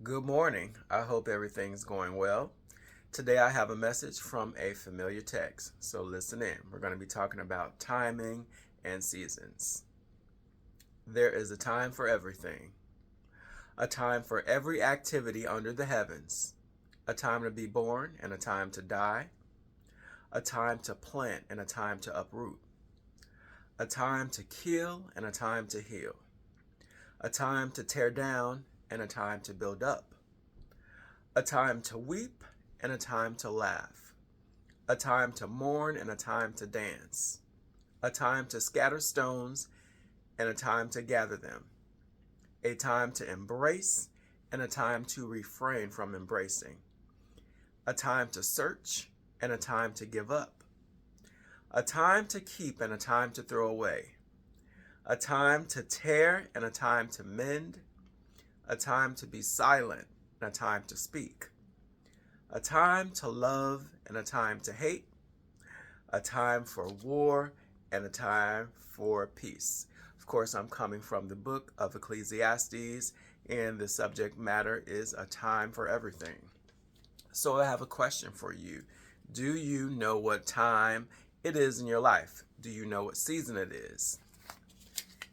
Good morning. I hope everything's going well. Today I have a message from a familiar text, so listen in. We're going to be talking about timing and seasons. There is a time for everything, a time for every activity under the heavens, a time to be born and a time to die, a time to plant and a time to uproot, a time to kill and a time to heal, a time to tear down and a time to build up, a time to weep and a time to laugh, a time to mourn and a time to dance, a time to scatter stones and a time to gather them, a time to embrace and a time to refrain from embracing, a time to search and a time to give up, a time to keep and a time to throw away, a time to tear and a time to mend, a time to be silent and a time to speak, a time to love and a time to hate, a time for war and a time for peace. Of course, I'm coming from the book of Ecclesiastes, and the subject matter is a time for everything. So I have a question for you. Do you know what time it is in your life? Do you know what season it is?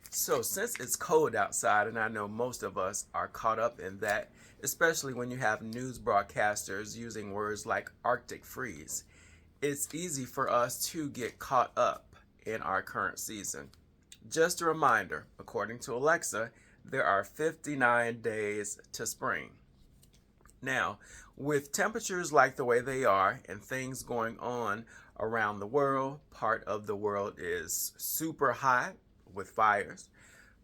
So, since it's cold outside, and I know most of us are caught up in that, especially when you have news broadcasters using words like Arctic freeze, it's easy for us to get caught up in our current season. Just a reminder, according to Alexa, there are 59 days to spring. Now, with temperatures like the way they are and things going on around the world, part of the world is super hot with fires,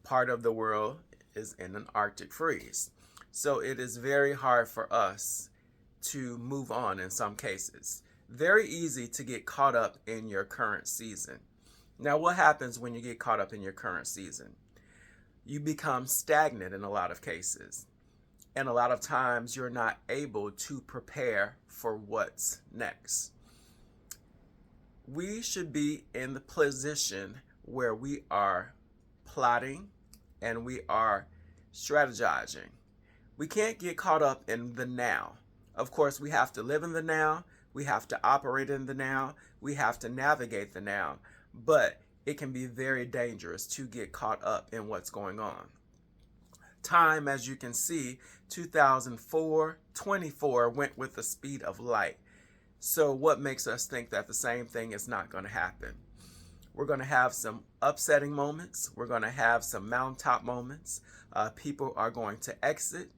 part of the world is in an Arctic freeze. So it is very hard for us to move on in some cases. Very easy to get caught up in your current season. Now, what happens when you get caught up in your current season? You become stagnant in a lot of cases. And a lot of times you're not able to prepare for what's next. We should be in the position where we are plotting and we are strategizing. We can't get caught up in the now. Of course, we have to live in the now, we have to operate in the now, we have to navigate the now, but it can be very dangerous to get caught up in what's going on. Time, as you can see, 2024 went with the speed of light. So what makes us think that the same thing is not going to happen? We're going to have some upsetting moments. We're going to have some mountaintop moments. People are going to exit.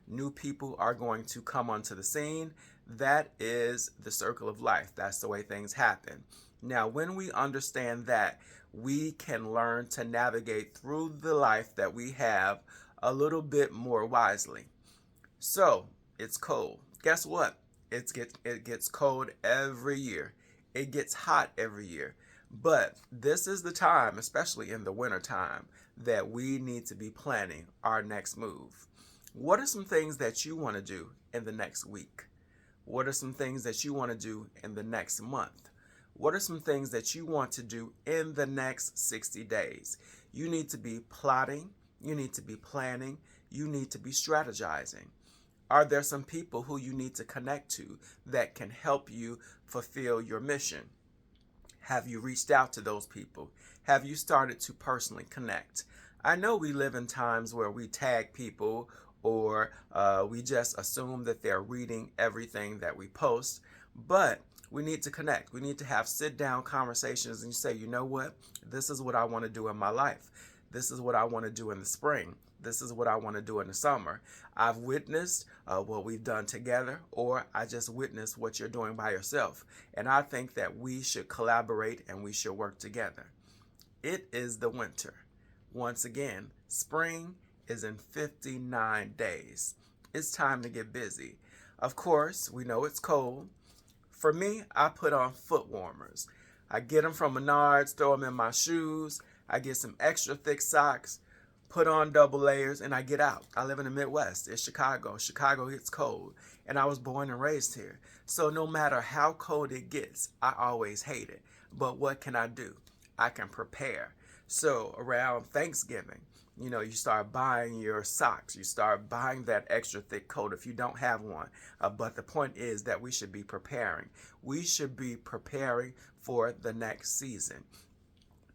New people are going to come onto the scene. That is the circle of life. That's the way things happen. Now, when we understand that, we can learn to navigate through the life that we have a little bit more wisely. So, it's cold. Guess what? It gets cold every year. It gets hot every year. But this is the time, especially in the winter time, that we need to be planning our next move. What are some things that you want to do in the next week? What are some things that you want to do in the next month? What are some things that you want to do in the next 60 days? You need to be plotting. You need to be planning. You need to be strategizing. Are there some people who you need to connect to that can help you fulfill your mission? Have you reached out to those people? Have you started to personally connect? I know we live in times where we tag people or we just assume that they're reading everything that we post, but we need to connect. We need to have sit-down conversations and say, you know what? This is what I want to do in my life. This is what I want to do in the spring. This is what I want to do in the summer. I've witnessed what we've done together, or I just witnessed what you're doing by yourself. And I think that we should collaborate and we should work together. It is the winter. Once again, spring is in 59 days. It's time to get busy. Of course, we know it's cold. For me, I put on foot warmers. I get them from Menards, throw them in my shoes. I get some extra thick socks, put on double layers, and I get out. I live in the Midwest. It's Chicago. Chicago gets cold, and I was born and raised here. So no matter how cold it gets, I always hate it. But what can I do? I can prepare. So around Thanksgiving, You start buying your socks. You start buying that extra thick coat if you don't have one. But the point is that we should be preparing. We should be preparing for the next season.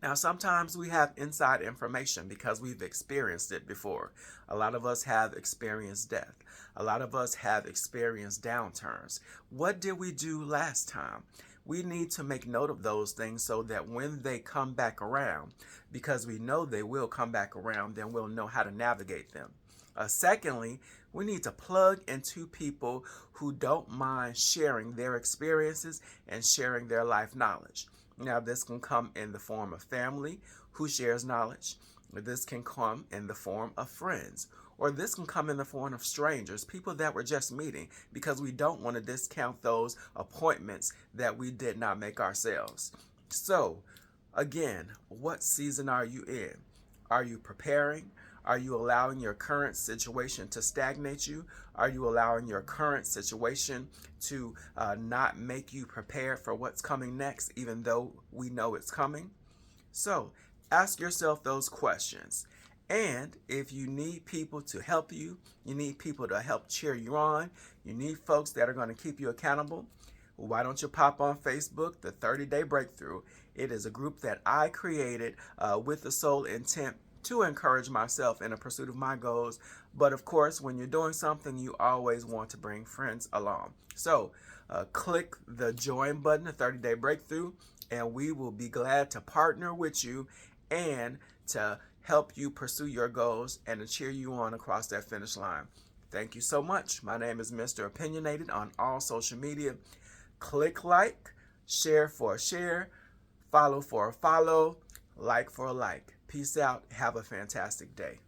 Now, sometimes we have inside information because we've experienced it before. A lot of us have experienced death. A lot of us have experienced downturns. What did we do last time? We need to make note of those things so that when they come back around, because we know they will come back around, then we'll know how to navigate them. Secondly, we need to plug into people who don't mind sharing their experiences and sharing their life knowledge. Now, this can come in the form of family who shares knowledge. This can come in the form of friends. Or this can come in the form of strangers, people that we're just meeting, because we don't want to discount those appointments that we did not make ourselves. So, again, what season are you in? Are you preparing? Are you allowing your current situation to stagnate you? Are you allowing your current situation to not make you prepared for what's coming next, even though we know it's coming? So ask yourself those questions. And if you need people to help you, you need people to help cheer you on, you need folks that are going to keep you accountable, why don't you pop on Facebook, the 30-Day Breakthrough? It is a group that I created with the sole intent to encourage myself in the pursuit of my goals. But of course, when you're doing something, you always want to bring friends along. So click the join button, the 30-Day Breakthrough, and we will be glad to partner with you and to help you pursue your goals and to cheer you on across that finish line. Thank you so much. My name is Mr. Opinionated on all social media. Click like, share for a share, follow for a follow, like for a like. Peace out. Have a fantastic day.